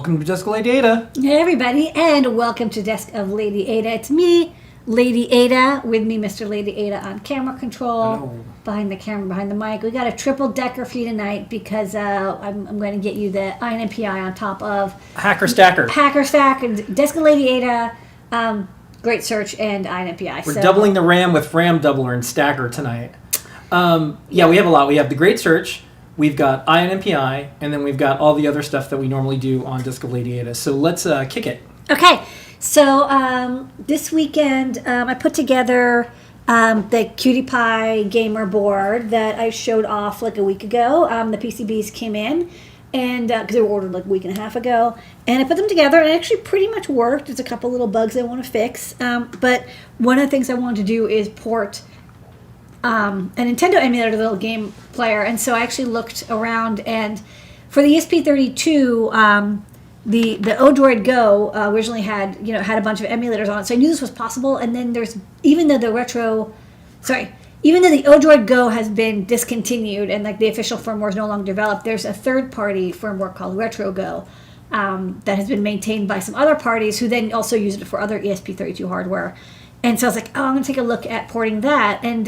Welcome to Desk of Ladyada. Hey everybody, and welcome to Desk of Ladyada. It's me, Lady Ada, with me, Mr. Lady Ada on camera control. Hello. Behind the camera, behind the mic. We got a triple decker for you tonight because I'm going to get you the INPI on top of Hacker Stacker. Hacker Stack and Desk of Ladyada, Great Search, and INPI. We're doubling the RAM with RAM Doubler and Stacker tonight. We have a lot. We have the Great Search. We've got INPI, and then we've got all the other stuff that we normally do on Desk of Ladyada. So let's kick it. Okay, so this weekend I put together the Cutie Pie gamer board that I showed off like a week ago. The PCBs came in, and because they were ordered like a week and a half ago, and I put them together, and it actually pretty much worked. There's a couple little bugs I want to fix, but one of the things I wanted to do is port a Nintendo emulator, the little game player, and so I actually looked around, and for the ESP32, the Odroid Go originally had a bunch of emulators on it, so I knew this was possible. And then even though the Odroid Go has been discontinued and like the official firmware is no longer developed, there's a third-party firmware called RetroGo that has been maintained by some other parties who then also use it for other ESP32 hardware. And so I was like, I'm going to take a look at porting that. And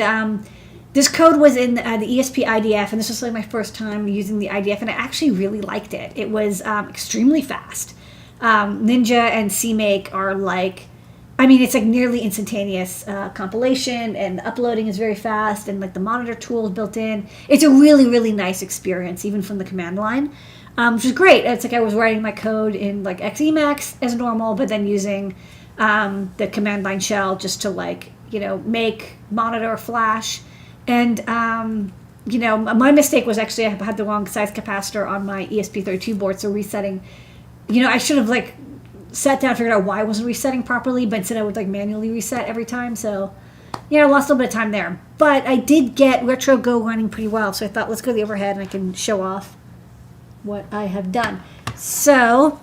this code was in the ESP IDF, and this was like my first time using the IDF, and I actually really liked it. It was extremely fast. Ninja and CMake are it's like nearly instantaneous compilation, and uploading is very fast, and like the monitor tool is built in. It's a really, really nice experience, even from the command line, which is great. It's like I was writing my code in like Emacs as normal, but then using the command line shell just to make, monitor, flash. And my mistake was actually I had the wrong size capacitor on my ESP32 board, so resetting, I should have sat down and figured out why I wasn't resetting properly, but instead I would manually reset every time. So I lost a little bit of time there, but I did get RetroGo running pretty well, so I thought let's go to the overhead and I can show off what I have done. So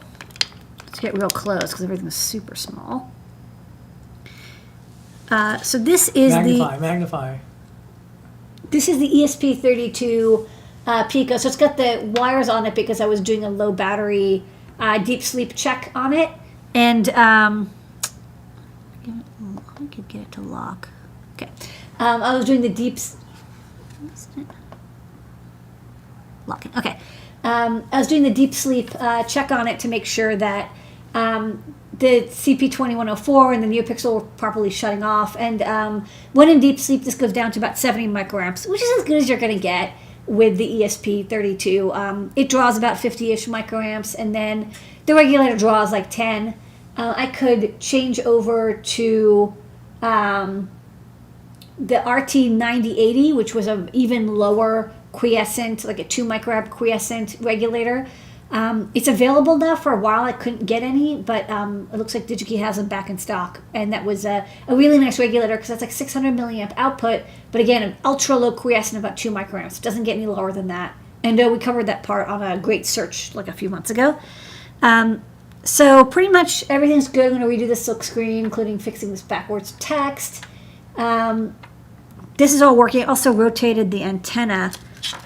let's get real close because everything's super small. So this is Magnify. This is the ESP32 Pico. So it's got the wires on it because I was doing a low battery deep sleep check on it. And I could get it to lock. Okay. I was doing the locking. Okay. I was doing the deep sleep check on it to make sure that the CP2104 and the NeoPixel were properly shutting off. And when in deep sleep, this goes down to about 70 microamps, which is as good as you're going to get with the ESP32. It draws about 50-ish microamps, and then the regulator draws like 10. I could change over to the RT9080, which was an even lower quiescent, like a 2 microamp quiescent regulator. It's available now. For a while I couldn't get any, but it looks like DigiKey has them back in stock, and that was a really nice regulator because that's like 600 milliamp output, but again an ultra low quiescent, about 2 microamps. It doesn't get any lower than that, and we covered that part on a Great Search like a few months ago. So pretty much everything's good. I'm going to redo the silk screen, including fixing this backwards text. This is all working. I also rotated the antenna.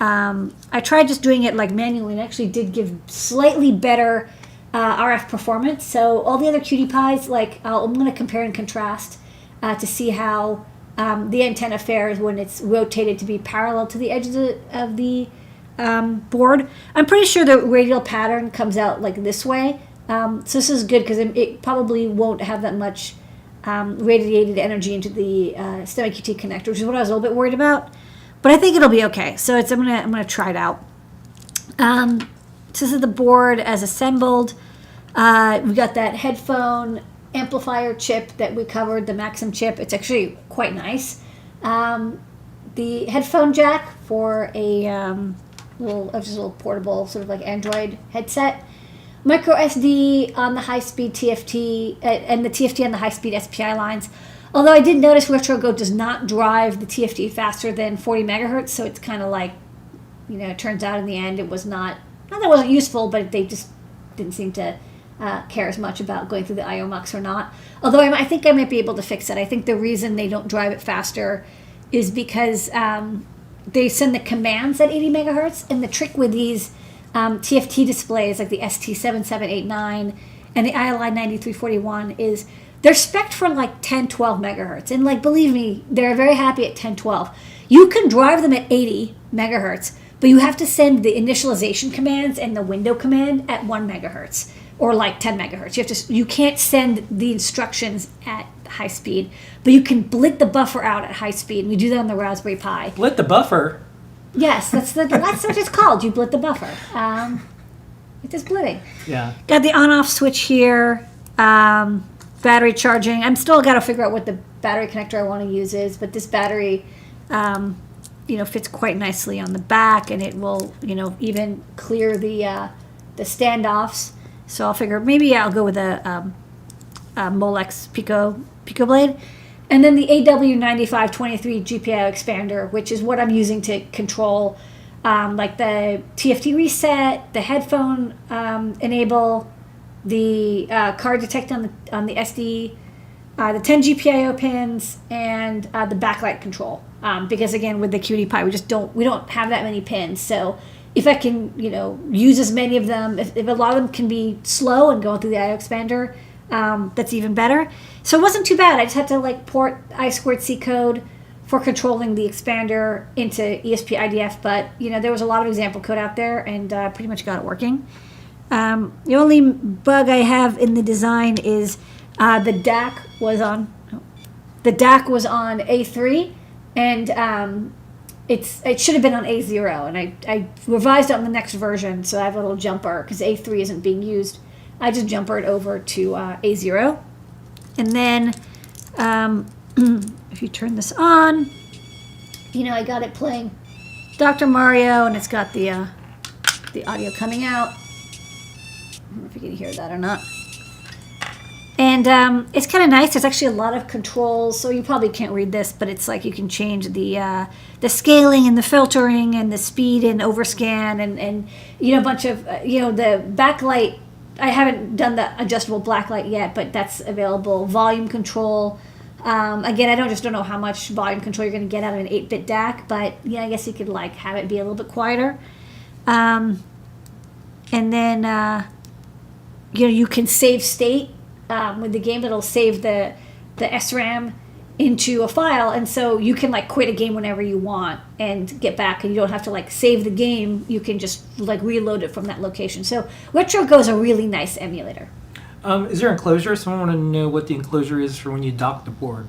I tried just doing it manually, and actually did give slightly better RF performance. So all the other Cutie Pies, I'm going to compare and contrast to see how the antenna fares when it's rotated to be parallel to the edges of the board. I'm pretty sure the radial pattern comes out like this way. So this is good because it probably won't have that much radiated energy into the STEMMA QT connector, which is what I was a little bit worried about. But I think it'll be okay. So I'm gonna try it out. So this is the board as assembled. We got that headphone amplifier chip that we covered, the Maxim chip. It's actually quite nice. The headphone jack for a little portable sort of like Android headset. Micro SD on the high-speed TFT and the TFT on the high-speed SPI lines. Although I did notice RetroGo does not drive the TFT faster than 40 megahertz, so it's kind of it turns out in the end it was not that it wasn't useful, but they just didn't seem to care as much about going through the I/O mux or not. Although I think I might be able to fix it. I think the reason they don't drive it faster is because they send the commands at 80 megahertz, and the trick with these TFT displays like the ST7789 and the ILI 9341 is they're spec'd for like 10, 12 megahertz. And like, believe me, they're very happy at 10, 12. You can drive them at 80 megahertz, but you have to send the initialization commands and the window command at 1 megahertz or like 10 megahertz. You can't send the instructions at high speed, but you can blit the buffer out at high speed. And we do that on the Raspberry Pi. Blit the buffer? Yes, that's what it's called. You blit the buffer. It is blitting. Yeah. Got the on-off switch here. Battery charging. I'm still got to figure out what the battery connector I want to use is, but this battery, fits quite nicely on the back, and it will, even clear the standoffs. So I'll figure maybe I'll go with a Molex Pico blade. And then the AW9523 GPIO expander, which is what I'm using to control like the TFT reset, the headphone enable, the card detect on the SD, the 10 GPIO pins, and the backlight control. Because again, with the QT Py, we don't have that many pins. So if I can, use as many of them, if a lot of them can be slow and going through the IO expander, that's even better. So it wasn't too bad. I just had to port I2C code for controlling the expander into ESP IDF, but there was a lot of example code out there, and pretty much got it working. The only bug I have in the design is the DAC was on A3, and it should have been on A0, and I revised it on the next version, so I have a little jumper because A3 isn't being used. I just jumpered over to A0, and then if you turn this on, I got it playing Dr. Mario, and it's got the audio coming out. I don't know if you can hear that or not. And it's kind of nice. There's actually a lot of controls, so you probably can't read this, but it's like you can change the scaling and the filtering and the speed and overscan and a bunch of the backlight. I haven't done the adjustable blacklight yet, but that's available. Volume control. Again, I don't know how much volume control you're going to get out of an 8-bit DAC, but I guess you could have it be a little bit quieter. And then you can save state with the game. It'll save the SRAM into a file, and so you can quit a game whenever you want and get back, and you don't have to save the game. You can just reload it from that location. So RetroGo is a really nice emulator. Is there enclosure? Someone want to know what the enclosure is for when you dock the board.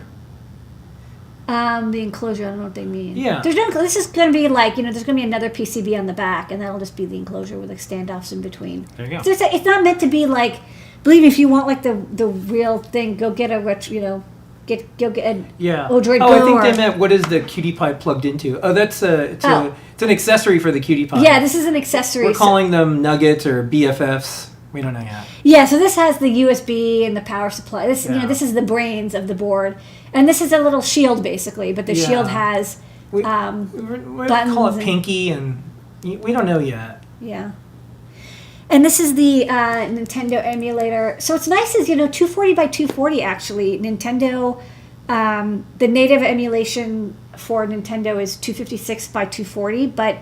The enclosure, I don't know what they mean. Yeah. There's no. This is going to be there's going to be another PCB on the back, and that'll just be the enclosure with standoffs in between. There you go. So it's not meant to be believe me, if you want the real thing, go get a retro. Get an Odroid Go. I think they meant what is the QT Py plugged into. Oh, that's it's an accessory for the QT Py. Yeah, this is an accessory. We're calling them nuggets or BFFs. We don't know yet. Yeah, so this has the USB and the power supply. This this is the brains of the board, and this is a little shield basically. But the shield has we buttons. Call it Pinky, and we don't know yet. Yeah. And this is the Nintendo emulator. So it's nice is 240 by 240 actually. Nintendo, the native emulation for Nintendo is 256 by 240, but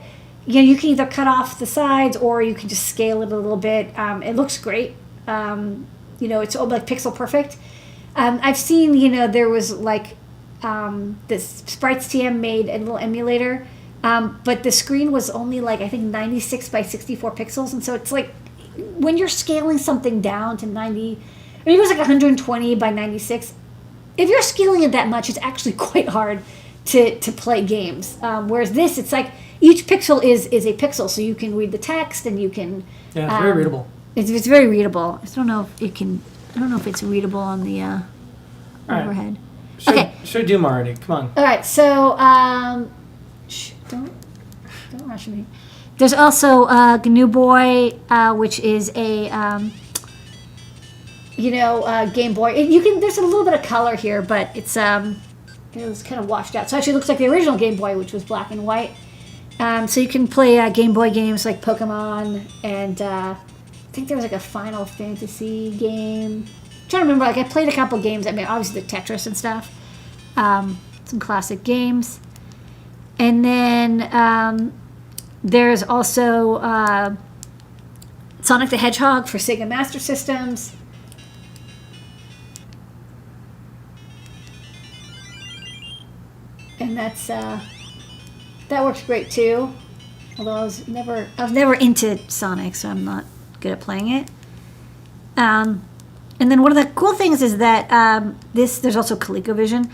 you can either cut off the sides or you can just scale it a little bit. It looks great. It's all pixel perfect. I've seen there was this Sprites TM made a little emulator. But the screen was only I think 96 by 64 pixels, and so it's when you're scaling something down to 90, it was 120 by 96. If you're scaling it that much, it's actually quite hard to play games. Whereas this, it's each pixel is a pixel, so you can read the text and you can. Yeah, it's very readable. It's very readable. I don't know if it can. I don't know if it's readable on the overhead. Right. Should do them already. Come on. All right, so. Don't rush me. There's also GNU Boy, which is a Game Boy. There's a little bit of color here, but it's kind of washed out. So actually, it looks like the original Game Boy, which was black and white. So you can play Game Boy games like Pokemon, and I think there was a Final Fantasy game. I'm trying to remember. I played a couple games. I mean, obviously the Tetris and stuff. Some classic games. And then there's also Sonic the Hedgehog for Sega Master Systems. And that's that works great too. Although I was never into Sonic, so I'm not good at playing it. And then one of the cool things is that there's also ColecoVision.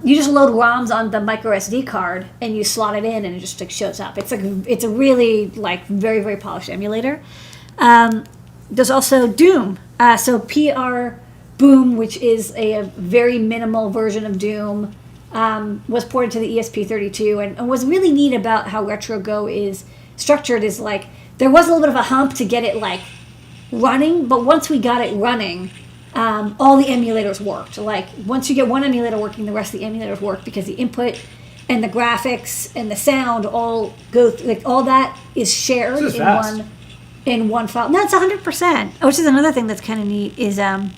You just load ROMs on the micro SD card and you slot it in, and it just like shows up. It's a really like very, very polished emulator. There's also Doom. So PR Boom, which is a very minimal version of Doom, was ported to the ESP32, and what's really neat about how RetroGo is structured is like there was a little bit of a hump to get it like running, but once we got it running, all the emulators worked. Like once you get one emulator working, the rest of the emulators work because the input and the graphics and the sound all go like all that is shared in one file. No, it's 100%. Which is another thing that's kind of neat is it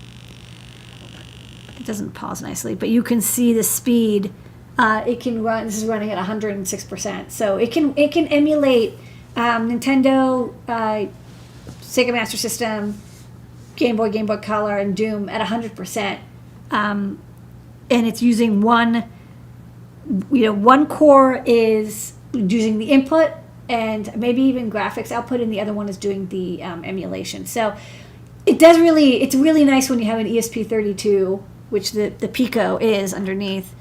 doesn't pause nicely, but you can see the speed. It can run. This is running at 106%, so it can emulate Nintendo, Sega Master System, Game Boy, Game Boy Color, and Doom at 100%, and it's using one core is using the input and maybe even graphics output, and the other one is doing the emulation. So it's really nice when you have an ESP32, which the Pico is underneath,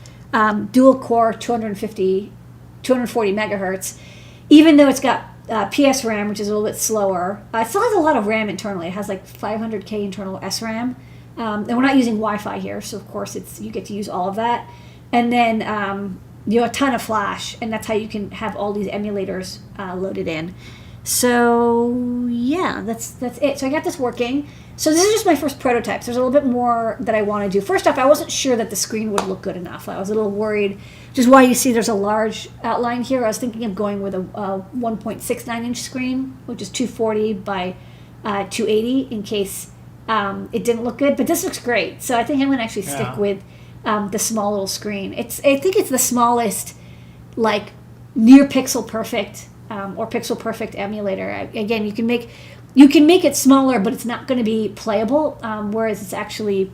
dual core 240 megahertz, even though it's got PS RAM, which is a little bit slower. It still has a lot of RAM internally. It has like 500K internal SRAM. And we're not using Wi-Fi here, so of course you get to use all of that. And then a ton of flash, and that's how you can have all these emulators loaded in. So yeah, that's it. So I got this working. So this is just my first prototype. So there's a little bit more that I want to do. First off, I wasn't sure that the screen would look good enough. I was a little worried, which is why you see there's a large outline here. I was thinking of going with a 1.69 inch screen, which is 240 by 280 in case it didn't look good. But this looks great. So I think I'm going to actually stick with the small little screen. I think it's the smallest, like near pixel perfect or pixel perfect emulator. Again, you can make it smaller, but it's not going to be playable. Whereas it's actually,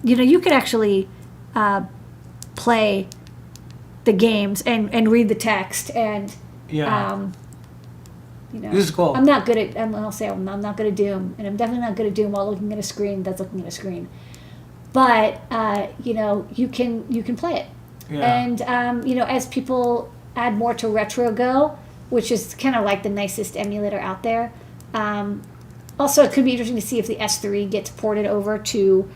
you could actually play the games and read the text and this is cool. I'm not good at. I'll say I'm not good at Doom, and I'm definitely not good at Doom while looking at a screen that's looking at a screen. But you can play it, and as people add more to RetroGo, which is kind of like the nicest emulator out there. Also, it could be interesting to see if the S3 gets ported over to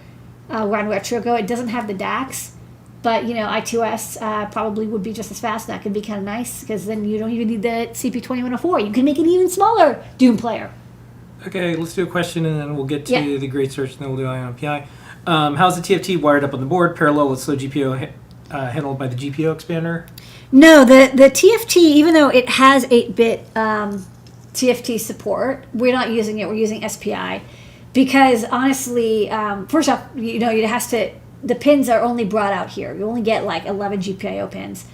run RetroGo. It doesn't have the DACs, but I2S probably would be just as fast. That could be kind of nice because then you don't even need the CP2104. You can make an even smaller Doom player. Okay, let's do a question and then we'll get to the great search and then we'll do INPI. How's the TFT wired up on the board? Parallel with slow GPIO handled by the GPIO expander? No, the TFT, even though it has 8-bit TFT support, we're not using it. We're using SPI because honestly, first off, it has to. The pins are only brought out here. You only get like 11 GPIO pins,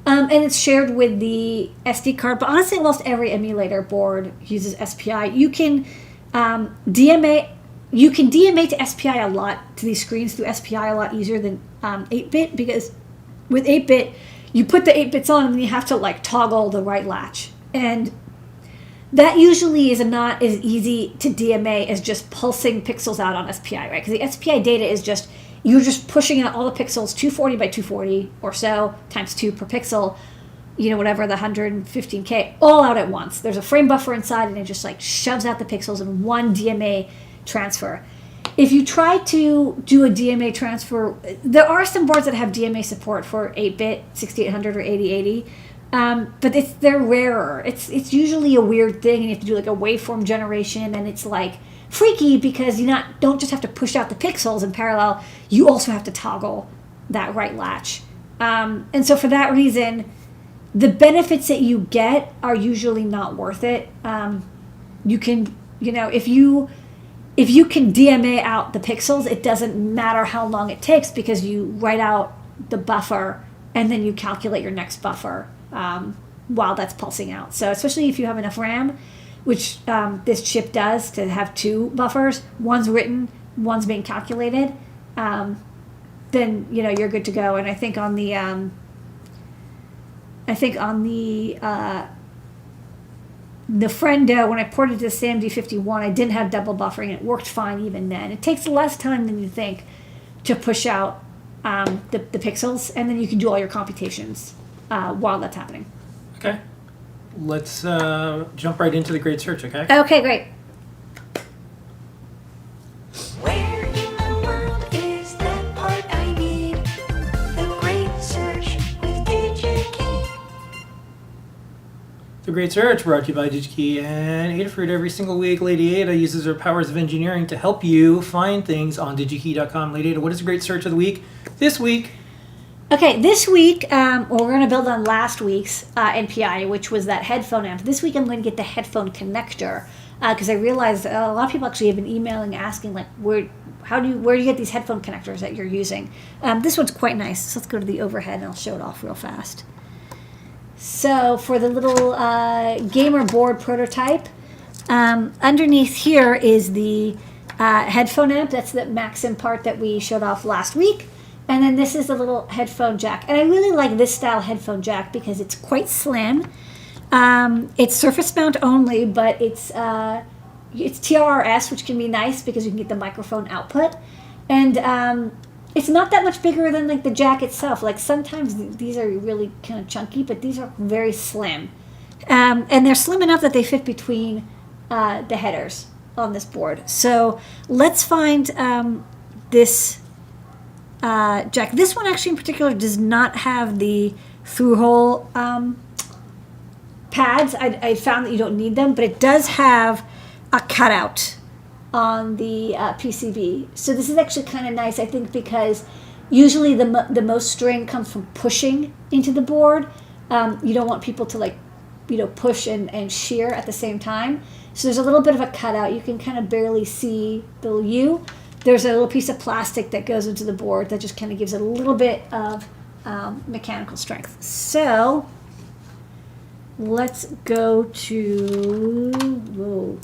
and it's shared with the SD card. But honestly, almost every emulator board uses SPI. You can DMA. You can DMA to SPI a lot to these screens through SPI a lot easier than 8-bit because with 8-bit. You put the 8 bits on and then you have to like toggle the right latch. And that usually is not as easy to DMA as just pulsing pixels out on SPI, right? Because the SPI data is just, you're just pushing out all the pixels, 240 by 240 or so, times 2 per pixel, whatever, the 115K, all out at once. There's a frame buffer inside and it just like shoves out the pixels in one DMA transfer. If you try to do a DMA transfer, there are some boards that have DMA support for 8-bit, 6800 or 8080, but they're rarer. It's usually a weird thing, and you have to do like a waveform generation, and it's like freaky because you don't just have to push out the pixels in parallel, you also have to toggle that right latch. And so for that reason, the benefits that you get are usually not worth it. You can, if you can DMA out the pixels, it doesn't matter how long it takes because you write out the buffer and then you calculate your next buffer while that's pulsing out. So especially if you have enough RAM, which this chip does to have two buffers. One's written, one's being calculated. Then you're good to go. And I think on the Friendo, when I ported it to the SAMD51, I didn't have double buffering. It worked fine even then. It takes less time than you think to push out the pixels, and then you can do all your computations while that's happening. Okay. Let's jump right into the great search, okay? Okay, great. Where in the world is that part I need? The Great Search with DigiKey. The Great Search brought to you by DigiKey and Adafruit. Every single week, Ladyada uses her powers of engineering to help you find things on digikey.com. Ladyada, what is the Great Search of the week? This week. Okay, this week, we're going to build on last week's NPI, which was that headphone amp. This week I'm going to get the headphone connector, because I realized a lot of people actually have been emailing asking, like, where do you get these headphone connectors that you're using? This one's quite nice. So let's go to the overhead and I'll show it off real fast. So for the little gamer board prototype, underneath here is the headphone amp. That's the Maxim part that we showed off last week. And then this is the little headphone jack. And I really like this style headphone jack because it's quite slim. It's surface mount only, but it's TRRS, which can be nice because you can get the microphone output. And it's not that much bigger than like the jack itself. Like sometimes these are really kind of chunky, but these are very slim. And they're slim enough that they fit between the headers on this board. So let's find this jack. This one actually in particular does not have the through-hole pads. I found that you don't need them, but it does have a cutout on the PCB. So this is actually kind of nice, I think, because usually the most strain comes from pushing into the board. You don't want people to push and shear at the same time. So there's a little bit of a cutout. You can kind of barely see the U. There's a little piece of plastic that goes into the board that just kind of gives it a little bit of mechanical strength. So let's go to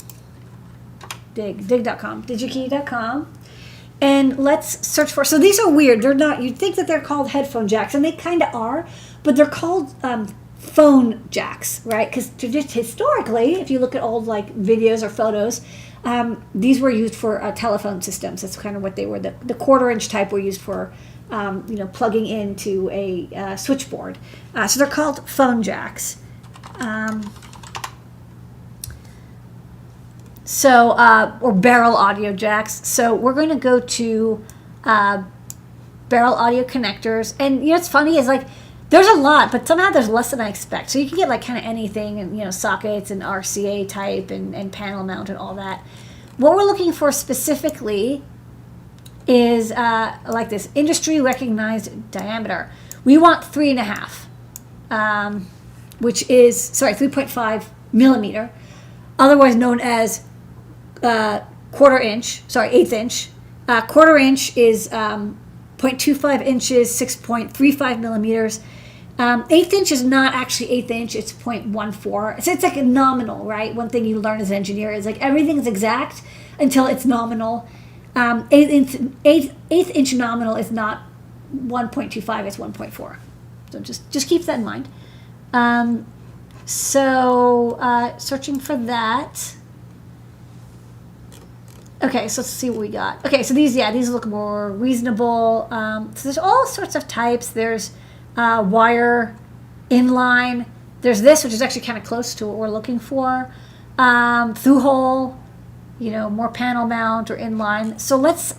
dig.com, digikey.com, and let's search for. So these are weird. They're not. You'd think that they're called headphone jacks, and they kind of are, but they're called phone jacks, right? Because historically, if you look at old videos or photos, these were used for telephone systems. That's kind of what they were. The quarter-inch type were used for, plugging into a switchboard. So they're called phone jacks. Or barrel audio jacks. So we're going to go to barrel audio connectors. And, it's funny is there's a lot, but somehow there's less than I expect. So you can get kind of anything and, sockets and RCA type and panel mount and all that. What we're looking for specifically is this industry recognized diameter. We want 3.5, which is, 3.5 millimeter, otherwise known as eighth inch. Quarter inch is 0.25 inches, 6.35 millimeters. Eighth inch is not actually eighth inch, it's 0.14. So it's a nominal, right? One thing you learn as an engineer is everything's exact until it's nominal. Eighth inch nominal is not 1.25, it's 1.4. So just keep that in mind. Searching for that. Okay, so let's see what we got. Okay, so these look more reasonable. So there's all sorts of types. There's wire, inline. There's this, which is actually kind of close to what we're looking for. Through hole, more panel mount or inline. So let's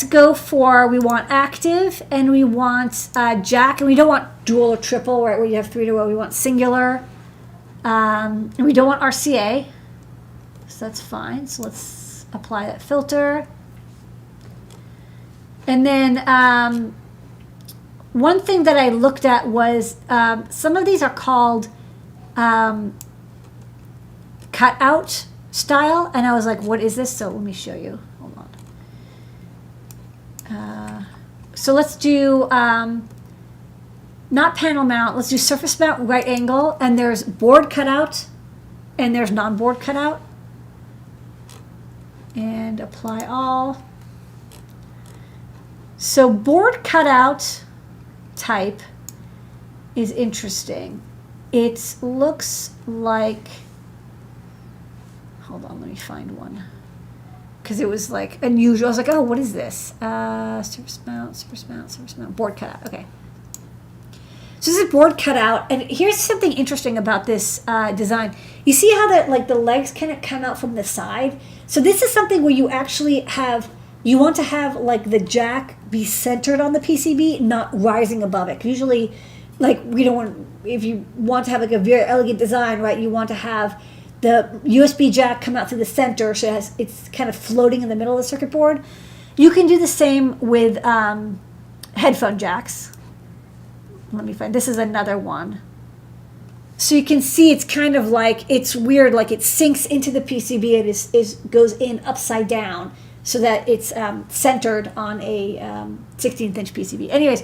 go for, we want active and we want jack, and we don't want dual or triple, right, where you have 3 to 0. We want singular, and we don't want RCA. So that's fine. So let's apply that filter. And then one thing that I looked at was some of these are called cutout style. And I was like, what is this? So let me show you. Hold on. So let's do not panel mount. Let's do surface mount right angle. And there's board cutout and there's non-board cutout. And apply all. So board cutout type is interesting. It looks like, hold on, let me find one. Because it was like unusual. I was like, oh, what is this? Surface mount, board cutout. Okay. So this is board cutout. And here's something interesting about this design. You see how that like the legs kind of come out from the side? So this is something where you actually have, you want to have like the jack be centered on the PCB, not rising above it. Usually, like we don't want, if you want to have like a very elegant design, right, you want to have the USB jack come out through the center so it's kind of floating in the middle of the circuit board. You can do the same with headphone jacks. Let me find, this is another one. So you can see it's kind of like, it's weird, like it sinks into the PCB and goes in upside down so that it's centered on a 16th inch PCB. Anyways,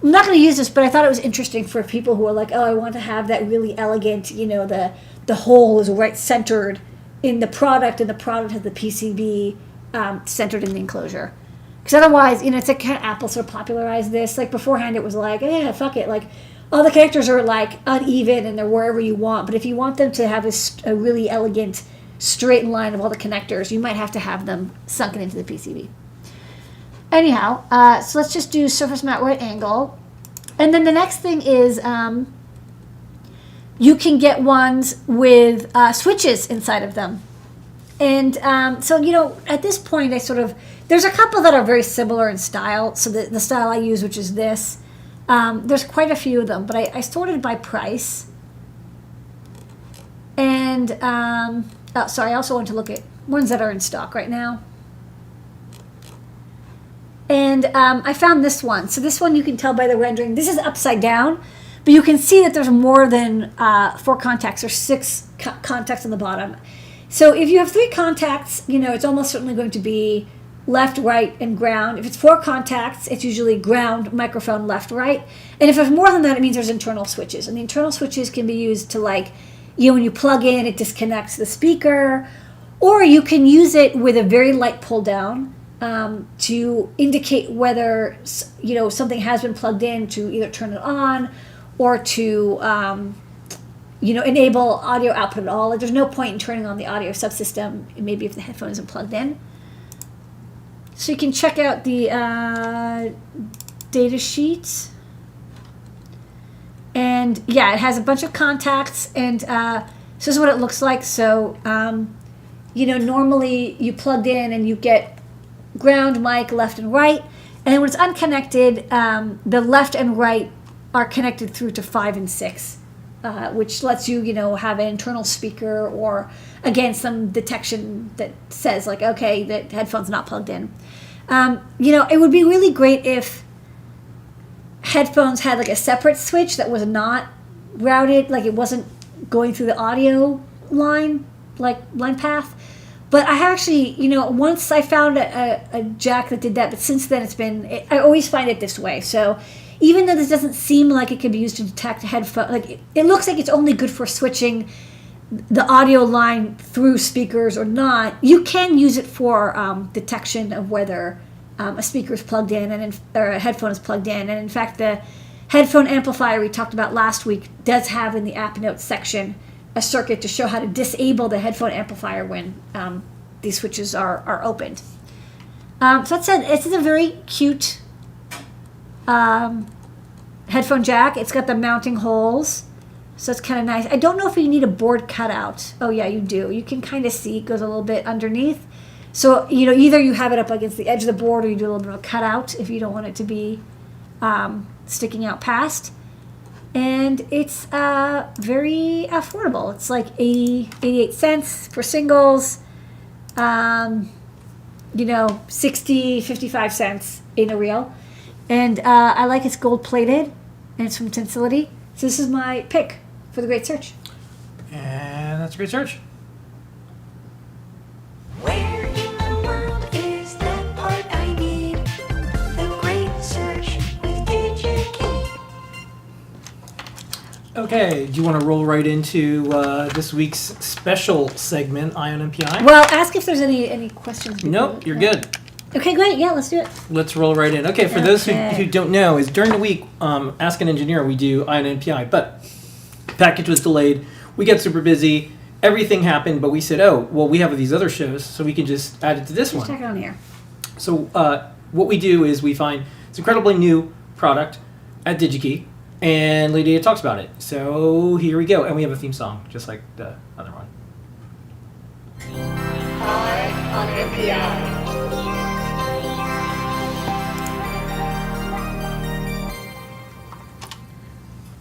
I'm not going to use this, but I thought it was interesting for people who are like, oh, I want to have that really elegant, you know, the hole is right centered in the product and the product has the PCB centered in the enclosure. Because otherwise, you know, it's like kind of Apple sort of popularized this. Like beforehand it was like, yeah, fuck it. Like all the connectors are like uneven and they're wherever you want. But if you want them to have a really elegant straight line of all the connectors, you might have to have them sunken into the PCB. Anyhow, so let's just do surface mount right angle. And then the next thing is you can get ones with switches inside of them. And so, you know, at this point, there's a couple that are very similar in style. So the style I use, which is this, there's quite a few of them, but I sorted by price. And, I also want to look at ones that are in stock right now. And I found this one. So this one you can tell by the rendering. This is upside down, but you can see that there's more than 4 contacts or 6 contacts on the bottom. So if you have 3 contacts, you know, it's almost certainly going to be left, right, and ground. If it's 4 contacts, it's usually ground, microphone, left, right. And if there's more than that, it means there's internal switches. And the internal switches can be used to, like, you know, when you plug in, it disconnects the speaker. Or you can use it with a very light pull down to indicate whether, you know, something has been plugged in, to either turn it on or to, you know, enable audio output at all. Like, there's no point in turning on the audio subsystem, maybe if the headphone isn't plugged in. So you can check out the data sheet. And yeah, it has a bunch of contacts, and so this is what it looks like. So, you know, normally you plugged in and you get ground, mic, left and right. And then when it's unconnected, the left and right are connected through to 5 and 6, which lets you, you know, have an internal speaker or, again, some detection that says, like, okay, the headphone's not plugged in. You know, it would be really great if headphones had, like, a separate switch that was not routed, like it wasn't going through the audio line, like line path. But I actually, you know, once I found a jack that did that, but since then I always find it this way. So even though this doesn't seem like it could be used to detect a headphone, like it looks like it's only good for switching the audio line through speakers or not, you can use it for detection of whether a speaker is plugged in or a headphone is plugged in. And in fact, the headphone amplifier we talked about last week does have in the app notes section a circuit to show how to disable the headphone amplifier when these switches are opened. So that said, it's a very cute headphone jack. It's got the mounting holes, so it's kind of nice. I don't know if you need a board cutout. Oh yeah, you do. You can kind of see it goes a little bit underneath. So, you know, either you have it up against the edge of the board or you do a little bit of a cutout if you don't want it to be sticking out past. And it's very affordable. It's like 88 cents for singles, you know, 55 cents in a reel. And I like it's gold plated and it's from Tinsility. So this is my pick for the Great Search. And that's a great search. Where in the world is that part I need? The Great Search with DigiKey. Okay, do you want to roll right into this week's special segment, Ion MPI? Well, ask if there's any questions. before Nope, we- you're good. Okay, great. Yeah, let's do it. Let's roll right in. Okay, for those Okay. who don't know, is during the week, Ask an Engineer, we do Ion MPI, but package was delayed. We get super busy. Everything happened, but we said, oh, well, we have these other shows, so we can just add it to this Just one. check it on here. So what we do is we find this incredibly new product at DigiKey, and Ladyada talks about it. So here we go, and we have a theme song, just like the other one. On MPI.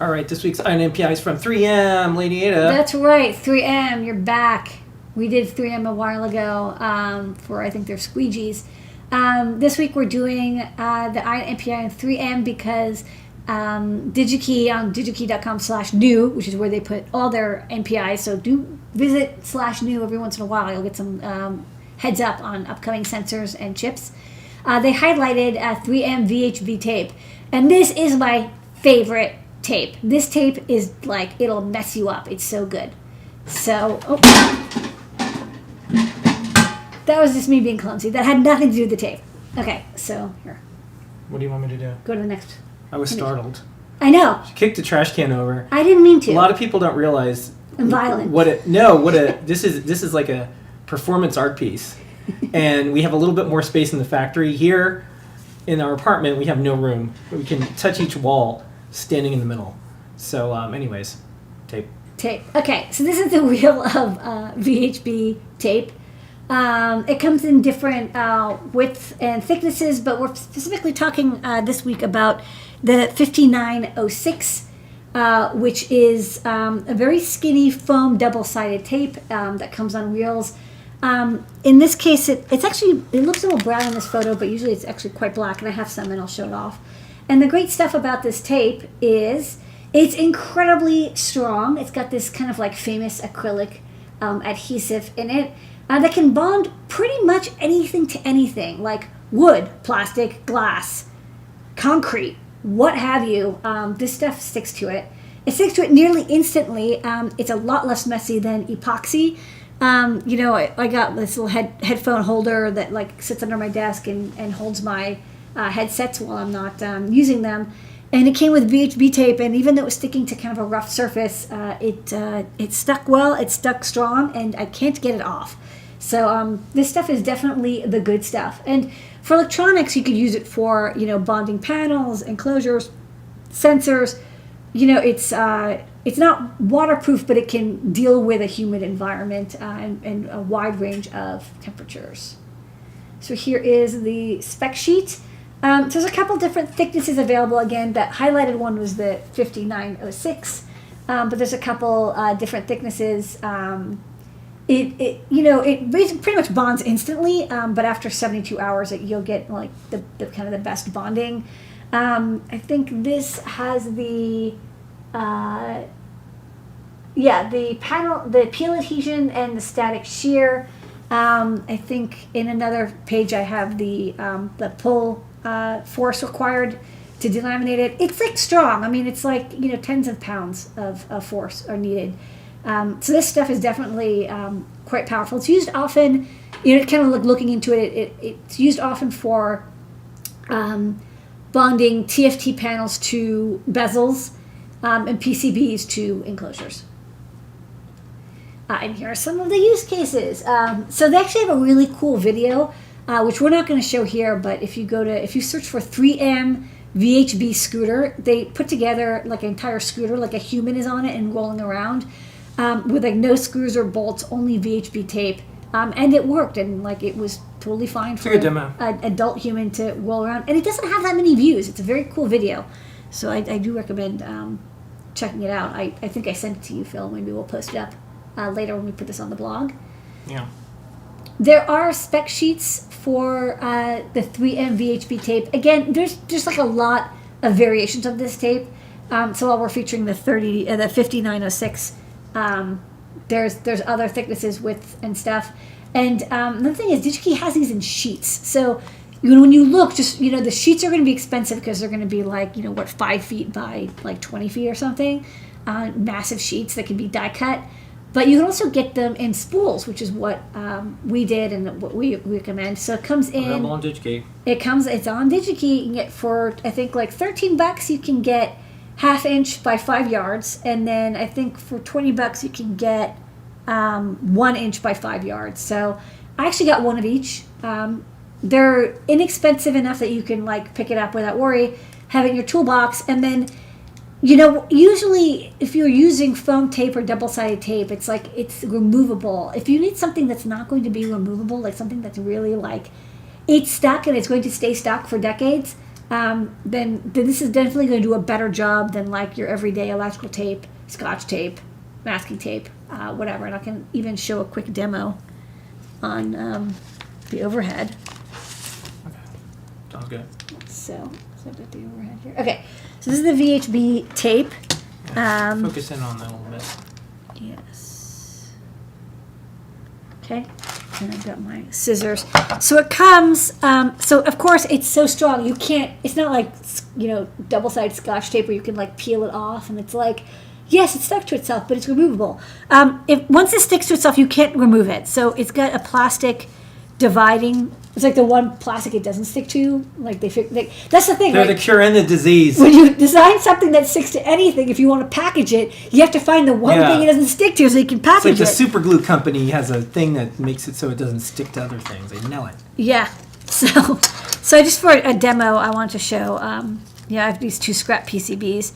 All right, this week's Ion MPI is from 3M, Ladyada. That's right, 3M, you're back. We did 3M a while ago for, I think, their squeegees. This week we're doing the Ion MPI and 3M because DigiKey on digikey.com/new, which is where they put all their MPIs. So do visit /new every once in a while. You'll get some heads up on upcoming sensors and chips. They highlighted 3M VHB tape. And this is my favorite tape. This tape is like, it'll mess you up. It's so good. So, that was just me being clumsy. That had nothing to do with the tape. Okay, so here, What do you want me to do? go to the next. I was startled. I know. She kicked the trash can over. I didn't mean to. A lot of people don't realize I'm violent. this is like a performance art piece. And we have a little bit more space in the factory. Here in our apartment, we have no room. We can touch each wall standing in the middle. So anyways, tape. Tape. Okay, so this is the wheel of VHB tape. It comes in different widths and thicknesses, but we're specifically talking this week about the 5906, which is a very skinny foam double-sided tape that comes on wheels. In this case, it looks a little brown in this photo, but usually it's actually quite black, and I have some, and I'll show it off. And the great stuff about this tape is it's incredibly strong. It's got this kind of like famous acrylic adhesive in it that can bond pretty much anything to anything, like wood, plastic, glass, concrete, what have you. This stuff sticks to it. It sticks to it nearly instantly. It's a lot less messy than epoxy. I got this little headphone holder that like sits under my desk and holds my headsets while I'm not using them. And it came with VHB tape, and even though it was sticking to kind of a rough surface, it stuck well, it stuck strong, and I can't get it off. So this stuff is definitely the good stuff. And for electronics, you could use it for, bonding panels, enclosures, sensors. It's not waterproof, but it can deal with a humid environment and a wide range of temperatures. So here is the spec sheet. So there's a couple different thicknesses available. Again, that highlighted one was the 5906, but there's a couple different thicknesses. It pretty much bonds instantly, but after 72 hours, you'll get like the kind of the best bonding. I think this has the panel, the peel adhesion, and the static shear. I think in another page I have the pull force required to delaminate it. It's like strong. I mean, it's like tens of pounds of force are needed. So this stuff is definitely quite powerful. It's used often. Kind of like looking into it. It's used often for bonding TFT panels to bezels and PCBs to enclosures. And here are some of the use cases. So they actually have a really cool video, which we're not going to show here, but if you search for 3M VHB scooter, they put together like an entire scooter, like a human is on it and rolling around, with like no screws or bolts, only VHB tape. And it worked, and like it was totally fine for a good demo. an adult human to roll around. And it doesn't have that many views. It's a very cool video. So I do recommend checking it out. I think I sent it to you, Phil. Maybe we'll post it up later when we put this on the blog. Yeah. There are spec sheets for the 3M VHB tape. Again, there's like a lot of variations of this tape. So while we're featuring the 5906, there's other thicknesses, width, and stuff. And another thing is DigiKey has these in sheets. So when you look, the sheets are going to be expensive because they're going to be like 5 feet by like 20 feet or something. on massive sheets that can be die cut. But you can also get them in spools, which is what we did and what we recommend. So it comes in. Available on DigiKey. It's on DigiKey. You can get for, I think, like $13, you can get 1/2 inch by 5 yards. And then I think for $20, you can get 1 inch by 5 yards. So I actually got one of each. They're inexpensive enough that you can like pick it up without worry, have it in your toolbox, and then, you know, usually if you're using foam tape or double-sided tape, it's like it's removable. If you need something that's not going to be removable, like something that's really like it's stuck and it's going to stay stuck for decades, then this is definitely going to do a better job than like your everyday electrical tape, Scotch tape, masking tape, whatever. And I can even show a quick demo on the overhead. Sounds good. So I've got the overhead here. Okay, so this is the VHB tape. Focus in on that a little bit. Yes. Okay, and I've got my scissors. So it comes, so of course it's so strong, you can't, it's not like, you know, double-sided Scotch tape where you can like peel it off and it's like, yes, it's stuck to itself, but it's removable. If once it sticks to itself, you can't remove it. So it's got a plastic dividing. It's like the one plastic it doesn't stick to. Like that's the thing. They're right? the cure and the disease. When you design something that sticks to anything, if you want to package it, you have to find the one thing it doesn't stick to so you can It's like package the it. super glue company has a thing that makes it so it doesn't stick to other things. They know it. Yeah. So just for a demo, I want to show. I have these 2 scrap PCBs.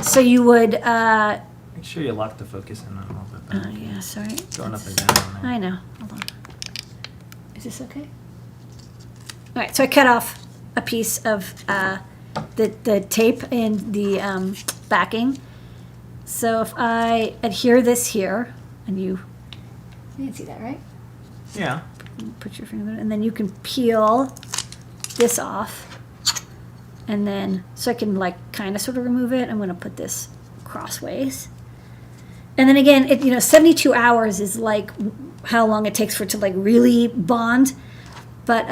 So you would. Make sure you lock the focus in on a little bit better. Yeah, sorry. Going up and down. on there. I know. Hold on. Is this okay? All right, so I cut off a piece of the tape and the backing. So if I adhere this here, and you can see that, right? Yeah. Put your finger in, and then you can peel this off, and then so I can like kind of sort of remove it. I'm going to put this crossways, and then again, 72 hours is like how long it takes for it to like really bond, but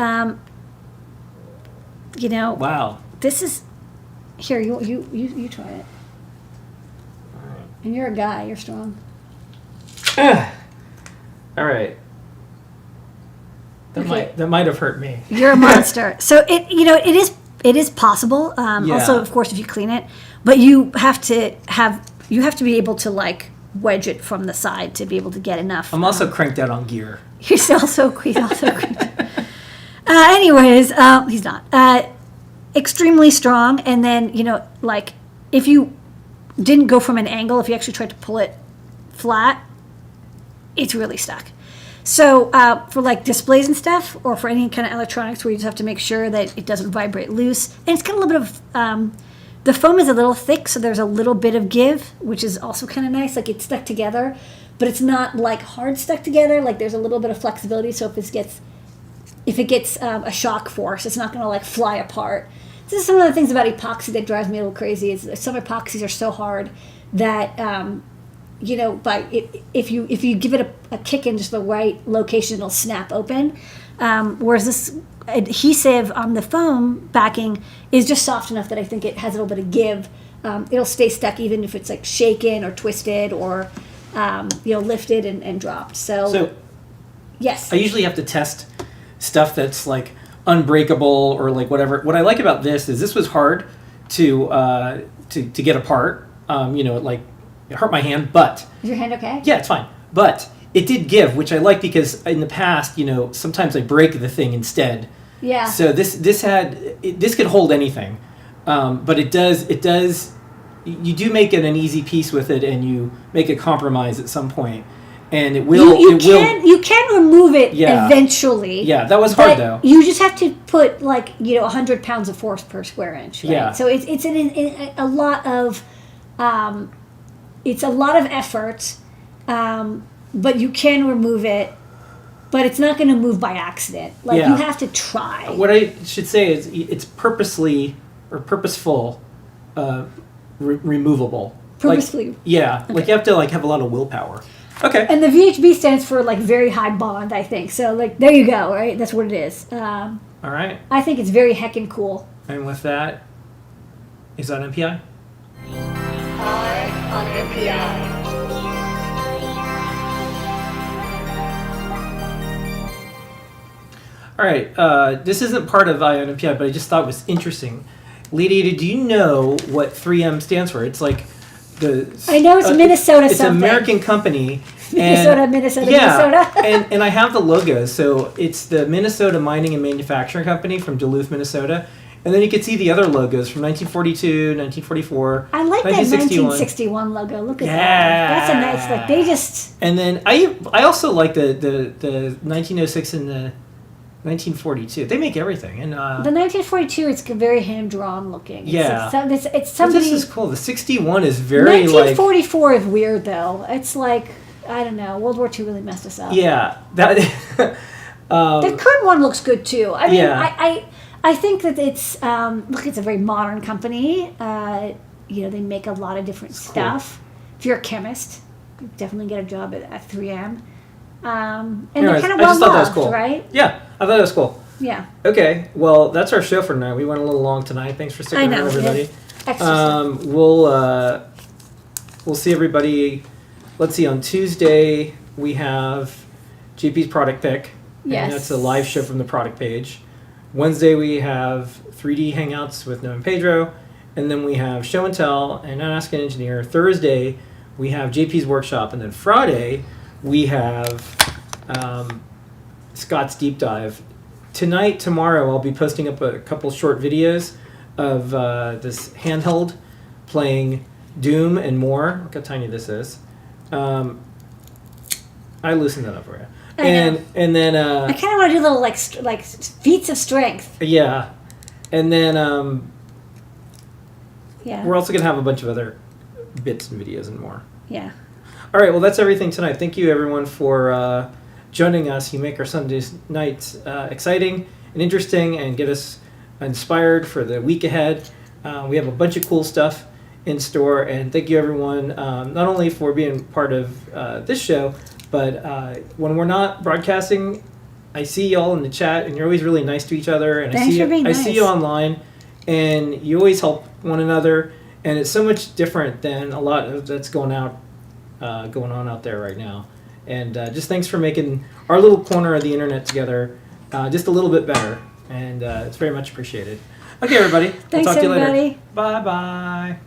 Wow. this is here. You try it, and you're a guy. You're strong. All right. That might have hurt me. You're a monster. So it is possible. Also, of course, if you clean it, but you have to be able to like wedge it from the side to be able to get enough. I'm also cranked out on gear. He's also cranked. Anyways, he's not extremely strong. And then like if you didn't go from an angle, if you actually tried to pull it flat, it's really stuck. So for like displays and stuff, or for any kind of electronics where you just have to make sure that it doesn't vibrate loose, and it's got a little bit of the foam is a little thick, so there's a little bit of give, which is also kind of nice. Like it's stuck together, but it's not like hard stuck together. Like there's a little bit of flexibility, so if it gets a shock force, it's not going to like fly apart. This is some of the things about epoxy that drives me a little crazy. Is some epoxies are so hard that if you give it a kick in just the right location, it'll snap open. Whereas this adhesive on the foam backing is just soft enough that I think it has a little bit of give. It'll stay stuck even if it's like shaken or twisted or lifted and dropped. So yes, I usually have to test stuff that's like unbreakable or like whatever. What I like about this is this was hard to get apart. It hurt my hand, but... Is your hand okay? Yeah, it's fine. But it did give, which I like because in the past, sometimes I break the thing instead. Yeah. So this could hold anything. But it does, you do make it an easy piece with it and you make a compromise at some point. And it will... You can remove it eventually. Yeah, that was hard though. You just have to put 100 pounds of force per square inch, right? Yeah. So it's a lot of... it's a lot of effort, but you can remove it, but it's not going to move by accident. You have to try. What I should say is it's purposeful removable. Purposefully. Okay. You have to have a lot of willpower. Okay. And the VHB stands for very high bond, I think. So there you go, right? That's what it is. All right. I think it's very heckin' cool. And with that, is that MPI? R on MPI. All right, this isn't part of Ion MPI, but I just thought it was interesting. Ladyada, do you know what 3M stands for? It's like I know it's Minnesota It's something. an American company. Minnesota. and I have the logo. So it's the Minnesota Mining and Manufacturing Company from Duluth, Minnesota. And then you can see the other logos from 1942, 1944, I like that 1961 logo. Look at that. That's a nice, like, they just... And then I also like the 1906 and the 1942. They make everything. And the 1942, it's very hand-drawn looking. Yeah. It's somebody... This is cool. The 61 is very 1944 is weird, though. It's like, I don't know, World War II really messed us up. Yeah. That, the current one looks good, too. I mean, Yeah. I think that it's, look, it's a very modern company. They make a lot of different stuff. If you're a chemist, you definitely get a job at 3M. And Anyways, they're kind of I just thought that was well-loved, cool. right? Yeah, I thought it was cool. Yeah. Okay, well, that's our show for tonight. We went a little long tonight. Thanks for sticking around, everybody. Extra We'll see everybody. Let's see, on Tuesday we have JP's product pick. Yes. And that's a live show from the product page. Wednesday we have 3D Hangouts with Noah and Pedro. And then we have Show and Tell and Ask an Engineer. Thursday we have JP's Workshop. And then Friday we have Scott's Deep Dive. Tomorrow, I'll be posting up a couple short videos of this handheld playing Doom and more. Look how tiny this is. I loosened that up for you. And then I kind of want to do little like feats of strength. yeah, and then Yeah. we're also gonna have a bunch of other bits and videos and more. Yeah. All right, well that's everything tonight. Thank you everyone for joining us. You make our Sunday nights exciting and interesting, and get us inspired for the week ahead. We have a bunch of cool stuff in store, and thank you everyone not only for being part of this show, but when we're not broadcasting, I see y'all in the chat, and you're always really nice to each other. And Thanks for being I see you nice. online, and you always help one another. And it's so much different than a lot of that's going on out there right now. And just thanks for making our little corner of the internet together just a little bit better. And it's very much appreciated. Okay, everybody. Thanks, we'll talk to you later. everybody. Bye bye.